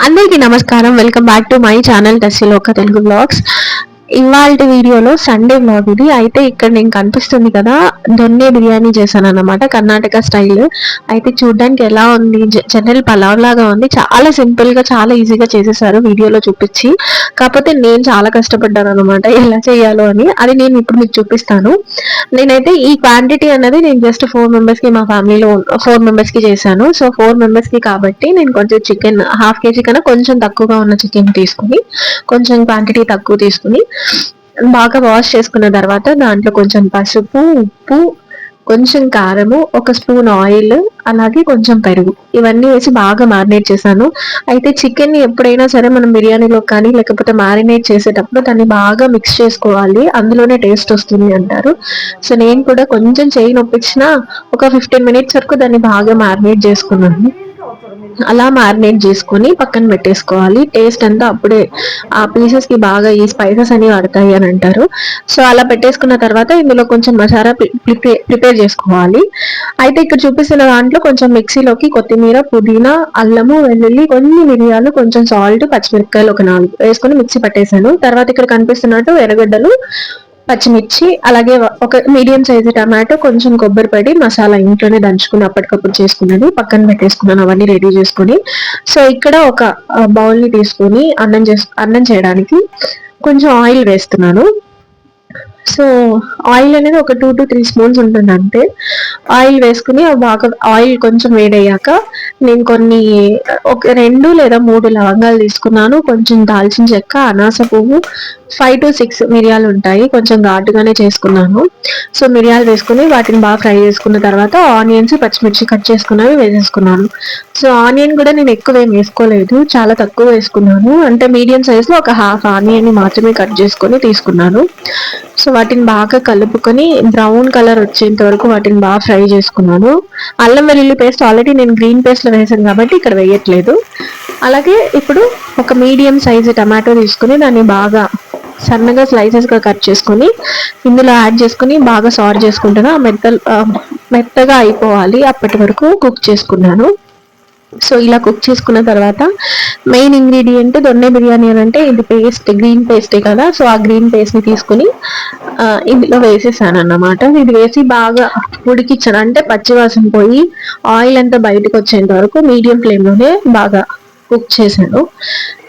అందరికీ నమస్కారం. Welcome back to my channel టెస్సిలోక తెలుగు బ్లాగ్స్. ఇవాల్టి వీడియోలో సండే వ్లాగ్ ఇది. అయితే ఇక్కడ నేను కనిపిస్తుంది కదా, దొన్నె బిర్యానీ చేశాను అన్నమాట, కర్ణాటక స్టైల్. అయితే చూడడానికి ఎలా ఉంది, జనరల్ పలావ్ లాగా ఉంది. చాలా సింపుల్ గా, చాలా ఈజీగా చేసేసారు వీడియోలో చూపించి. కాకపోతే నేను చాలా కష్టపడ్డాను అనమాట ఎలా చేయాలో అని. అది నేను ఇప్పుడు మీకు చూపిస్తాను. నేనైతే ఈ క్వాంటిటీ అనేది నేను జస్ట్ 4 మెంబర్స్ కి, మా ఫ్యామిలీలో 4 మెంబర్స్ కి చేశాను. సో 4 మెంబర్స్ కి కాబట్టి నేను కొంచెం చికెన్ హాఫ్ కేజీ కన్నా కొంచెం తక్కువగా ఉన్న చికెన్ తీసుకుని, కొంచెం క్వాంటిటీ తక్కువ తీసుకుని బాగా వాష్ చేసుకున్న తర్వాత దాంట్లో కొంచెం పసుపు, ఉప్పు, కొంచెం కారము, ఒక స్పూన్ ఆయిల్, అలాగే కొంచెం పెరుగు, ఇవన్నీ వేసి బాగా మ్యారినేట్ చేశాను. అయితే చికెన్ ని ఎప్పుడైనా సరే మనం బిర్యానీలో కానీ లేకపోతే మ్యారినేట్ చేసేటప్పుడు దాన్ని బాగా మిక్స్ చేసుకోవాలి, అందులోనే టేస్ట్ వస్తుంది అంటారు. సో నేను కూడా కొంచెం చేయి నొప్పించిన ఒక 15 మినిట్స్ వరకు దాన్ని బాగా మ్యారినేట్ చేసుకున్నాను. అలా మ్యారినేట్ చేసుకొని పక్కన పెట్టేసుకోవాలి. టేస్ట్ అంతా అప్పుడే ఆ పీసెస్ కి బాగా ఈ స్పైసెస్ అనేవి పడతాయి అని అంటారు. సో అలా పెట్టేసుకున్న తర్వాత ఇందులో కొంచెం మసాలా ప్రిపేర్ చేసుకోవాలి. అయితే ఇక్కడ చూపిస్తున్న దాంట్లో కొంచెం మిక్సీలోకి కొత్తిమీర, పుదీనా, అల్లము, వెల్లుల్లి, కొన్ని మిరియాలు, కొంచెం సాల్ట్, పచ్చిమిరపకాయలు ఒక 4 వేసుకొని మిక్సీ పట్టేశాను. తర్వాత ఇక్కడ కనిపిస్తున్నట్టు ఎర్రగడ్డలు, పచ్చిమిర్చి, అలాగే ఒక మీడియం సైజు టమాటో, కొంచెం కొబ్బరి పొడి, మసాలా ఇంట్లోనే దంచుకుని అప్పటికప్పుడు చేసుకున్నది పక్కన పెట్టేసుకున్నాను, అవన్నీ రెడీ చేసుకుని. సో ఇక్కడ ఒక బౌల్ ని తీసుకుని అన్నం చేయడానికి కొంచెం ఆయిల్ వేస్తున్నాను. సో ఆయిల్ అనేది ఒక 2 to 3 స్పూన్స్ ఉంటుంది అంతే. ఆయిల్ వేసుకుని బాగా ఆయిల్ కొంచెం వేడయ్యాక నేను కొన్ని ఒక 2 లేదా 3 లవంగాలు తీసుకున్నాను, కొంచెం దాల్చిన చెక్క, అనాస పువ్వు, 5 to 6 మిరియాలు ఉంటాయి, కొంచెం ఘాటుగానే చేసుకున్నాను. సో మిరియాలు వేసుకుని వాటిని బాగా ఫ్రై చేసుకున్న తర్వాత ఆనియన్స్, పచ్చిమిర్చి కట్ చేసుకున్నవి వేసేసుకున్నాను. సో ఆనియన్ కూడా నేను ఎక్కువ ఏం వేసుకోలేదు, చాలా తక్కువ వేసుకున్నాను. అంటే మీడియం సైజ్ లో ఒక హాఫ్ ఆనియన్ ని మాత్రమే కట్ చేసుకొని తీసుకున్నాను. సో వాటిని బాగా కలుపుకొని బ్రౌన్ కలర్ వచ్చేంత వరకు వాటిని బాగా ఫ్రై చేసుకున్నాను. అల్లం వెల్లుల్లి పేస్ట్ ఆల్రెడీ నేను గ్రీన్ పేస్ట్ లో వేసాను కాబట్టి ఇక్కడ వేయట్లేదు. అలాగే ఇప్పుడు ఒక మీడియం సైజు టమాటో తీసుకుని దాన్ని బాగా సన్నగా స్లైసెస్ గా కట్ చేసుకొని ఇందులో యాడ్ చేసుకుని బాగా సార్ చేసుకుంటున్నా, మెత్తగా అయిపోవాలి అప్పటి వరకు కుక్ చేసుకున్నాను. సో ఇలా కుక్ చేసుకున్న తర్వాత మెయిన్ ఇంగ్రీడియంట్ దొన్నె బిర్యానీ అని అంటే ఇది పేస్ట్, గ్రీన్ పేస్టే కదా. సో ఆ గ్రీన్ పేస్ట్ ని తీసుకుని ఇందులో వేసేసాను అన్నమాట. ఇది వేసి బాగా ఉడికించాను, అంటే పచ్చివాసన పోయి ఆయిల్ అంతా బయటకు వచ్చేంత వరకు మీడియం ఫ్లేమ్ లోనే బాగా కుక్ చేశాను.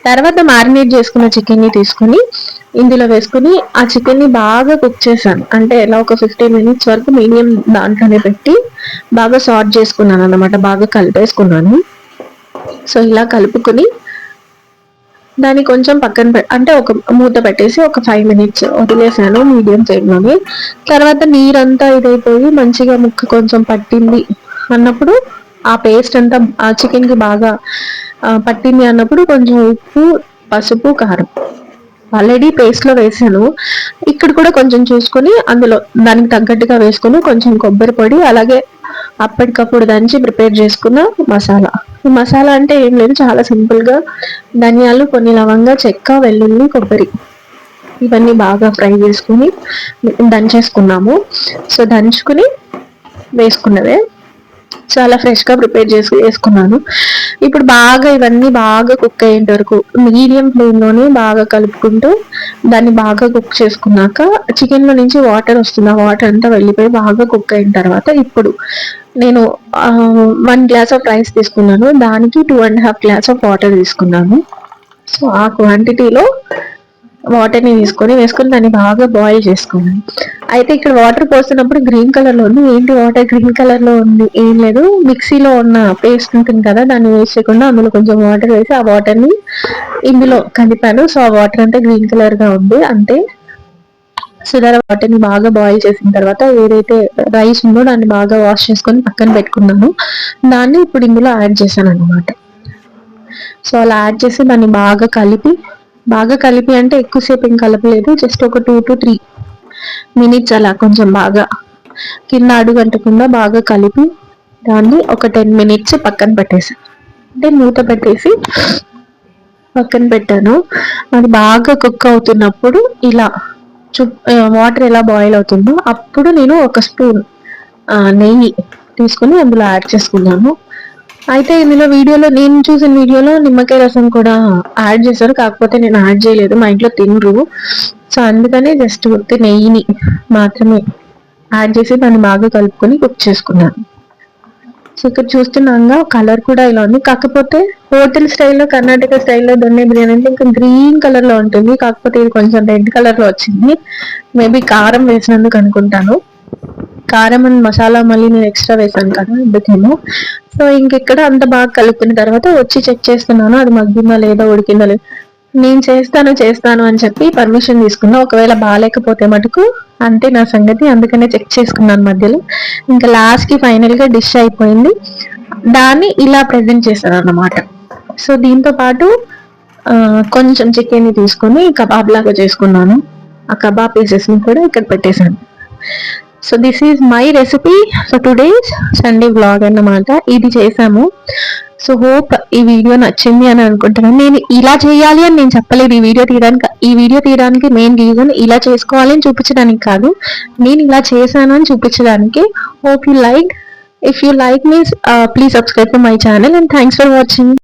తర్వాత మ్యారినేట్ చేసుకున్న చికెన్ ని తీసుకుని ఇందులో వేసుకుని ఆ చికెన్ ని బాగా కుక్ చేశాను. అంటే ఎలా ఒక 15 మినిట్స్ వరకు మీడియం దాంట్లోనే పెట్టి బాగా సార్ట్ చేసుకున్నాను అన్నమాట, బాగా కలిపేసుకున్నాను. సో ఇలా కలుపుకొని దాన్ని కొంచెం పక్కన అంటే ఒక మూత పెట్టేసి ఒక 5 మినిట్స్ వదిలేసాను మీడియం ఫ్లేమ్ లోని. తర్వాత నీరంతా ఇదైపోయి మంచిగా ముక్క కొంచెం పట్టింది అన్నప్పుడు, ఆ పేస్ట్ అంతా ఆ చికెన్ కి బాగా పట్టింది అన్నప్పుడు కొంచెం ఉప్పు, పసుపు, కారం ఆల్రెడీ పేస్ట్ లో వేసాను. ఇక్కడ కూడా కొంచెం చూసుకొని అందులో దానికి తగ్గట్టుగా వేసుకుని కొంచెం కొబ్బరి పొడి, అలాగే అప్పటికప్పుడు దంచి ప్రిపేర్ చేసుకున్న మసాలా. ఈ మసాలా అంటే ఏం లేదు, చాలా సింపుల్ గా ధనియాలు, కొన్ని లవంగా, చెక్క, వెల్లుల్లి, కొబ్బరి ఇవన్నీ బాగా ఫ్రై చేసుకుని దంచేసుకున్నాము. సో దంచుకుని వేసుకున్నవే చాలా ఫ్రెష్ గా ప్రిపేర్ చేసి వేసుకున్నాను. ఇప్పుడు బాగా ఇవన్నీ బాగా కుక్ అయ్యేంత వరకు మీడియం ఫ్లేమ్ లోనే బాగా కలుపుకుంటూ దాన్ని బాగా కుక్ చేసుకున్నాక చికెన్ లో నుంచి వాటర్ వస్తుంది, ఆ వాటర్ అంతా వెళ్ళిపోయి బాగా కుక్ అయిన తర్వాత ఇప్పుడు నేను 1 గ్లాస్ ఆఫ్ రైస్ తీసుకున్నాను, దానికి 2.5 గ్లాస్ ఆఫ్ వాటర్ తీసుకున్నాను. సో ఆ క్వాంటిటీలో వాటర్ ని వేసుకొని దాన్ని బాగా బాయిల్ చేసుకోవాలి. అయితే ఇక్కడ వాటర్ పోస్తున్నప్పుడు గ్రీన్ కలర్ లో ఉంది, ఏంటి వాటర్ గ్రీన్ కలర్ లో ఉంది, ఏం లేదు, మిక్సీలో ఉన్న పేస్ట్ ఉంటుంది కదా దాన్ని వేసేయకుండా అందులో కొంచెం వాటర్ వేసి ఆ వాటర్ ని ఇందులో కలిపాను. సో ఆ వాటర్ అంతా గ్రీన్ కలర్ గా ఉంది అంతే. సో వాటర్ ని బాగా బాయిల్ చేసిన తర్వాత ఏదైతే రైస్ ఉందో దాన్ని బాగా వాష్ చేసుకొని పక్కన పెట్టుకున్నాను, దాన్ని ఇప్పుడు ఇందులో యాడ్ చేశాను అనమాట. సో అలా యాడ్ చేసి దాన్ని బాగా కలిపి అంటే ఎక్కువసేపు ఏం కలపలేదు, జస్ట్ ఒక 2 to 3 మినిట్స్ అలా కొంచెం బాగా కింద అడుగంటకుండా బాగా కలిపి దాన్ని ఒక 10 మినిట్స్ పక్కన పెట్టేసాను. అంటే మూత పెట్టేసి పక్కన పెట్టాను. అది బాగా కుక్ అవుతున్నప్పుడు ఇలా వాటర్ ఎలా బాయిల్ అవుతుందో అప్పుడు నేను ఒక స్పూన్ నెయ్యి తీసుకొని అందులో యాడ్ చేసుకున్నాను. అయితే ఇందులో వీడియోలో నేను చూసిన వీడియోలో నిమ్మకాయ రసం కూడా యాడ్ చేశారు, కాకపోతే నేను యాడ్ చేయలేదు, మా ఇంట్లో తినరు. సో అందుకనే జస్ట్ ఉత్తి నెయ్యిని మాత్రమే యాడ్ చేసి దాన్ని బాగా కలుపుకొని కుక్ చేసుకున్నాను. సో ఇక్కడ చూస్తున్నాగా కలర్ కూడా ఇలా ఉంది, కాకపోతే హోటల్ స్టైల్లో కర్ణాటక స్టైల్లో దొన్నె బిర్యానీ అంటే ఇంకా గ్రీన్ కలర్ లో ఉంటుంది, కాకపోతే ఇది కొంచెం రెడ్ కలర్ లో వచ్చింది. మేబీ కారం వేసినందుకు అనుకుంటాను, కారం అండ్ మసాలా మళ్ళీ నేను ఎక్స్ట్రా వేసాను కదా అందుకేమో. సో ఇంకెక్కడ అంత బాగా కలుపుకున్న తర్వాత వచ్చి చెక్ చేస్తున్నాను అది మగ్గిందా లేదా ఉడికిందా లేదా. నేను చేస్తాను అని చెప్పి పర్మిషన్ తీసుకున్నా, ఒకవేళ బాగాలేకపోతే మటుకు అంతే నా సంగతి, అందుకనే చెక్ చేసుకున్నాను మధ్యలో. ఇంకా లాస్ట్ కి ఫైనల్ గా డిష్ అయిపోయింది, దాన్ని ఇలా ప్రజెంట్ చేశాను అన్నమాట. సో దీంతో పాటు కొంచెం చికెన్ ని తీసుకొని కబాబ్ లాగా చేసుకున్నాను, ఆ కబాబ్ పీసెస్ ని కూడా ఇక్కడ పెట్టేశాను. So this is my recipe for today's Sunday vlog అన్నమాట. ఇది చేసాము. సో హోప్ ఈ వీడియో నచ్చింది అని అనుకుంటున్నాను. నేను ఇలా చేయాలి అని నేను చెప్పలేదు ఈ వీడియో తీయడానికి మెయిన్ రీజన్ ఇలా చేసుకోవాలి అని చూపించడానికి కాదు, నేను ఇలా చేశాను అని చూపించడానికి. Hope you like. If you like means please subscribe to my channel and thanks for watching.